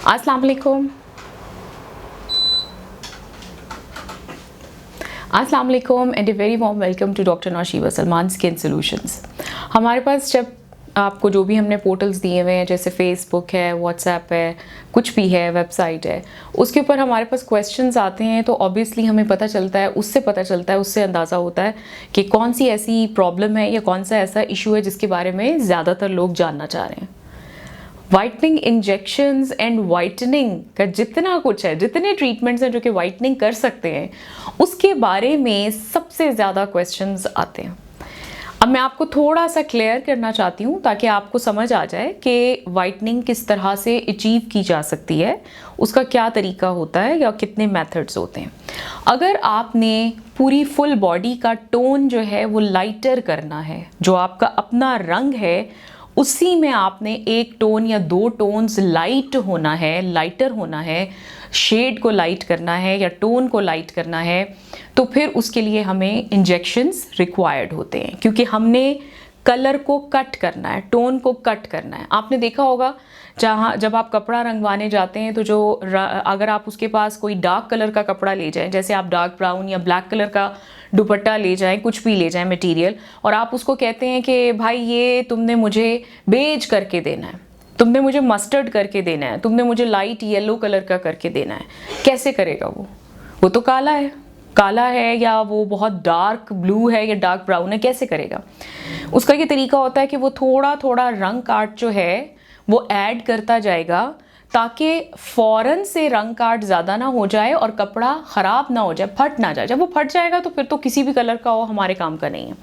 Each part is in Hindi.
अस्सलाम वालेकुम। अस्सलाम वालेकुम and a very warm welcome to doctor Naushiba Salman skin solutions. हमारे पास जब आपको जो भी हमने पोर्टल्स दिए हुए हैं, जैसे फेसबुक है, व्हाट्सएप है, कुछ भी है, वेबसाइट है, उसके ऊपर हमारे पास क्वेश्चंस आते हैं तो ऑब्वियसली हमें पता चलता है, उससे अंदाज़ा होता है कि कौन सी ऐसी प्रॉब्लम है या कौन सा ऐसा इशू है जिसके बारे में ज़्यादातर लोग जानना चाह रहे हैं। वाइटनिंग इंजेक्शंस एंड वाइटनिंग का जितना कुछ है, जितने ट्रीटमेंट्स हैं जो कि वाइटनिंग कर सकते हैं, उसके बारे में सबसे ज़्यादा क्वेश्चंस आते हैं। अब मैं आपको थोड़ा सा क्लियर करना चाहती हूँ ताकि आपको समझ आ जाए कि वाइटनिंग किस तरह से अचीव की जा सकती है, उसका क्या तरीका होता है या कितने मेथड्स होते हैं। अगर आपने पूरी फुल बॉडी का टोन जो है वो लाइटर करना है, जो आपका अपना रंग है उसी में आपने एक टोन या दो टोन्स लाइटर होना है, शेड को लाइट करना है या टोन को लाइट करना है, तो फिर उसके लिए हमें इंजेक्शंस रिक्वायर्ड होते हैं, क्योंकि हमने कलर को कट करना है, टोन को कट करना है। आपने देखा होगा जब आप कपड़ा रंगवाने जाते हैं तो अगर आप उसके पास कोई डार्क कलर का कपड़ा ले जाएं, जैसे आप डार्क ब्राउन या ब्लैक कलर का दुपट्टा ले जाएं, कुछ भी ले जाएं मटेरियल, और आप उसको कहते हैं कि भाई ये तुमने मुझे बेज करके देना है, तुमने मुझे मस्टर्ड करके देना है, तुमने मुझे लाइट येलो कलर का करके देना है, कैसे करेगा वो तो काला है या वो बहुत डार्क ब्लू है या डार्क ब्राउन है, कैसे करेगा? उसका ये तरीका होता है कि वो थोड़ा थोड़ा रंग काट जो है वो ऐड करता जाएगा ताकि फ़ौरन से रंग काट ज़्यादा ना हो जाए और कपड़ा ख़राब ना हो जाए, फट ना जाए। जब वो फट जाएगा तो फिर तो किसी भी कलर का हो हमारे काम का नहीं है।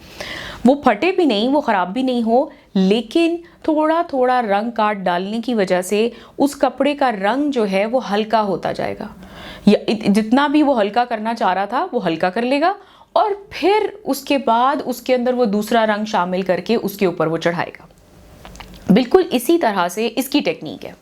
वो फटे भी नहीं, वो ख़राब भी नहीं हो, लेकिन थोड़ा थोड़ा रंग काट डालने की वजह से उस कपड़े का रंग जो है वो हल्का होता जाएगा, या जितना भी वो हल्का करना चाह रहा था वो हल्का कर लेगा, और फिर उसके बाद उसके अंदर वो दूसरा रंग शामिल करके उसके ऊपर वो चढ़ाएगा। बिल्कुल इसी तरह से इसकी टेक्निक है।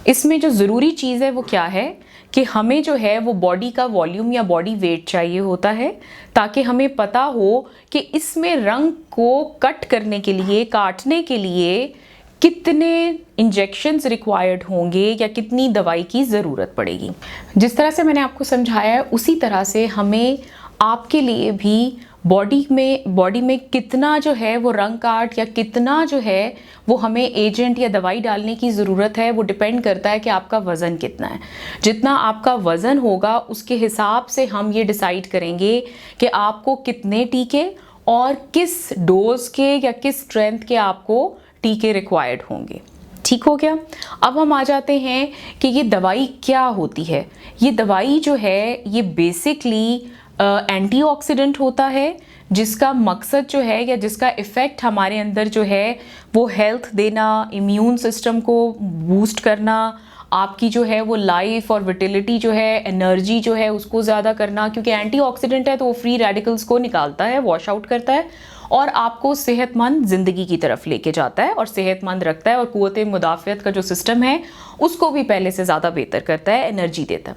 इसमें जो ज़रूरी चीज़ है वो क्या है कि हमें जो है वो बॉडी का वॉल्यूम या बॉडी वेट चाहिए होता है, ताकि हमें पता हो कि इसमें रंग को कट करने के लिए, काटने के लिए कितने इंजेक्शंस रिक्वायर्ड होंगे या कितनी दवाई की ज़रूरत पड़ेगी। जिस तरह से मैंने आपको समझाया है उसी तरह से हमें आपके लिए भी बॉडी में कितना जो है वो रंग काट या कितना जो है वो हमें एजेंट या दवाई डालने की ज़रूरत है, वो डिपेंड करता है कि आपका वज़न कितना है। जितना आपका वज़न होगा उसके हिसाब से हम ये डिसाइड करेंगे कि आपको कितने टीके और किस डोज के या किस स्ट्रेंथ के आपको टीके रिक्वायर्ड होंगे। ठीक हो गया? अब हम आ जाते हैं कि ये दवाई क्या होती है। ये दवाई जो है ये बेसिकली एंटीऑक्सीडेंट होता है, जिसका मकसद जो है या जिसका इफ़ेक्ट हमारे अंदर जो है वो हेल्थ देना, इम्यून सिस्टम को बूस्ट करना, आपकी जो है वो लाइफ और विटिलिटी जो है, एनर्जी जो है उसको ज़्यादा करना, क्योंकि एंटीऑक्सीडेंट है तो वो फ्री रेडिकल्स को निकालता है, वॉश आउट करता है और आपको सेहतमंद ज़िंदगी की तरफ लेके जाता है और सेहतमंद रखता है, और क़ुव्वत मुदाफ़ियत का जो सिस्टम है उसको भी पहले से ज़्यादा बेहतर करता है, एनर्जी देता है।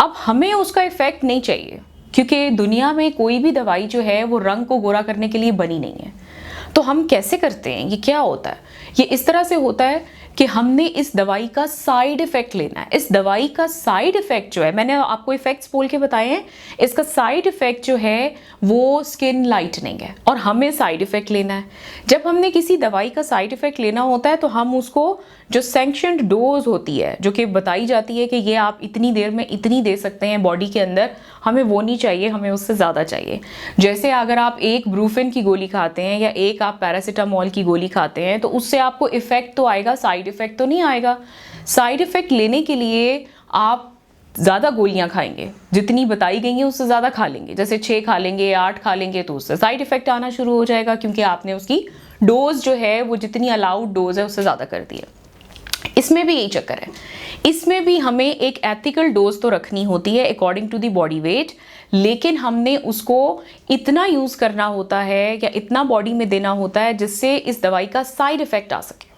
अब हमें उसका इफ़ेक्ट नहीं चाहिए, क्योंकि दुनिया में कोई भी दवाई जो है वो रंग को गोरा करने के लिए बनी नहीं है। तो हम कैसे करते हैं? ये क्या होता है? ये इस तरह से होता है कि हमने इस दवाई का साइड इफ़ेक्ट लेना है। इस दवाई का साइड इफ़ेक्ट जो है, मैंने आपको इफ़ेक्ट्स बोल के बताए हैं, इसका साइड इफ़ेक्ट जो है वो स्किन लाइटनिंग है और हमें साइड इफ़ेक्ट लेना है। जब हमने किसी दवाई का साइड इफ़ेक्ट लेना होता है तो हम उसको जो सैंक्शनड डोज होती है, जो कि बताई जाती है कि ये आप इतनी देर में इतनी दे सकते हैं बॉडी के अंदर, हमें वो नहीं चाहिए, हमें उससे ज़्यादा चाहिए। जैसे अगर आप एक ब्रूफिन की गोली खाते हैं या एक आप पैरासीटामोल की गोली खाते हैं तो उससे आपको इफ़ेक्ट तो आएगा, साइड इफ़ेक्ट तो नहीं आएगा। साइड इफ़ेक्ट लेने के लिए आप ज़्यादा गोलियां खाएंगे, जितनी बताई गई हैं उससे ज़्यादा खा लेंगे, जैसे 6 खा लेंगे, 8 खा लेंगे, तो उससे साइड इफ़ेक्ट आना शुरू हो जाएगा, क्योंकि आपने उसकी डोज जो है वो जितनी अलाउड डोज है उससे ज़्यादा कर दी है। इसमें भी यही चक्कर है। इसमें भी हमें एक एथिकल डोज तो रखनी होती है according to the body weight, लेकिन हमने उसको इतना यूज़ करना होता है या इतना बॉडी में देना होता है जिससे इस दवाई का साइड इफ़ेक्ट आ सके।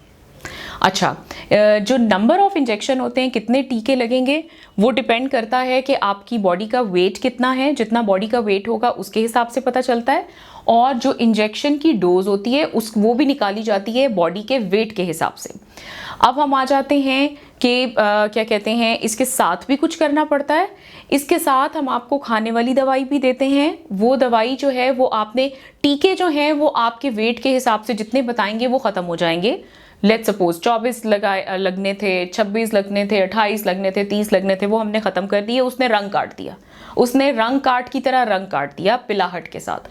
अच्छा, जो नंबर ऑफ इंजेक्शन होते हैं, कितने टीके लगेंगे, वो डिपेंड करता है कि आपकी बॉडी का वेट कितना है। जितना बॉडी का वेट होगा उसके हिसाब से पता चलता है, और जो इंजेक्शन की डोज होती है वो भी निकाली जाती है बॉडी के वेट के हिसाब से। अब हम आ जाते हैं कि क्या कहते हैं, इसके साथ भी कुछ करना पड़ता है। इसके साथ हम आपको खाने वाली दवाई भी देते हैं। वो दवाई जो है वो आपने, टीके जो हैं वो आपके वेट के हिसाब से जितने बताएंगे वो ख़त्म हो जाएंगे। लेट्स सपोज 24 लगने थे, 26 लगने थे, 28 लगने थे, 30 लगने थे, वो हमने ख़त्म कर दिए। उसने रंग काट दिया, उसने रंग काट की तरह रंग काट दिया पिलाहट के साथ।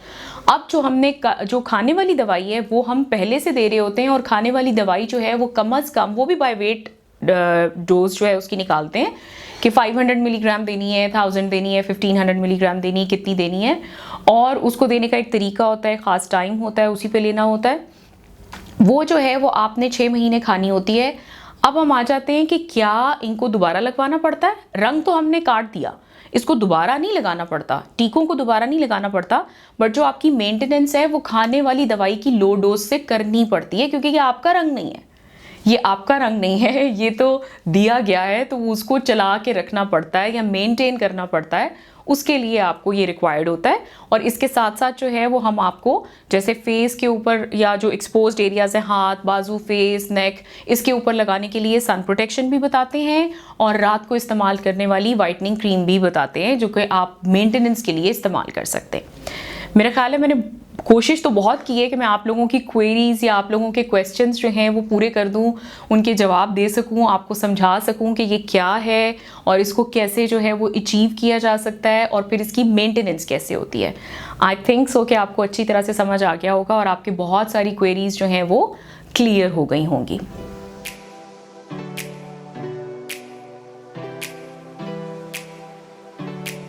अब जो हमने जो खाने वाली दवाई है वो हम पहले से दे रहे होते हैं, और खाने वाली दवाई जो है वो कम अज़ कम, वो भी बाय वेट डोज जो है उसकी निकालते हैं कि 500 मिलीग्राम देनी है, 1000 देनी है, 1500 मिलीग्राम देनी है, कितनी देनी है। और उसको देने का एक तरीका होता है, ख़ास टाइम होता है, उसी पे लेना होता है। वो जो है वो आपने 6 महीने खानी होती है। अब हम आ जाते हैं कि क्या इनको दोबारा लगवाना पड़ता है? रंग तो हमने काट दिया, इसको दोबारा नहीं लगाना पड़ता, टीकों को दोबारा नहीं लगाना पड़ता, बट जो आपकी मेंटेनेंस है वो खाने वाली दवाई की लो डोज से करनी पड़ती है, क्योंकि ये आपका रंग नहीं है, ये आपका रंग नहीं है, ये तो दिया गया है, तो उसको चला के रखना पड़ता है या मेंटेन करना पड़ता है, उसके लिए आपको ये रिक्वायर्ड होता है। और इसके साथ साथ जो है वो हम आपको जैसे फेस के ऊपर या जो एक्सपोज्ड एरियाज हैं, हाथ, बाजू, फेस, नेक, इसके ऊपर लगाने के लिए सन प्रोटेक्शन भी बताते हैं, और रात को इस्तेमाल करने वाली वाइटनिंग क्रीम भी बताते हैं, जो कि आप मेंटेनेंस के लिए इस्तेमाल कर सकते हैं। मेरा ख्याल है मैंने कोशिश तो बहुत की है कि मैं आप लोगों की क्वेरीज या आप लोगों के क्वेश्चंस जो हैं वो पूरे कर दूं, उनके जवाब दे सकूं, आपको समझा सकूं कि ये क्या है और इसको कैसे जो है वो अचीव किया जा सकता है, और फिर इसकी मेंटेनेंस कैसे होती है। आई थिंक सो कि आपको अच्छी तरह से समझ आ गया होगा और आपकी बहुत सारी क्वेरीज जो हैं वो क्लियर हो गई होंगी।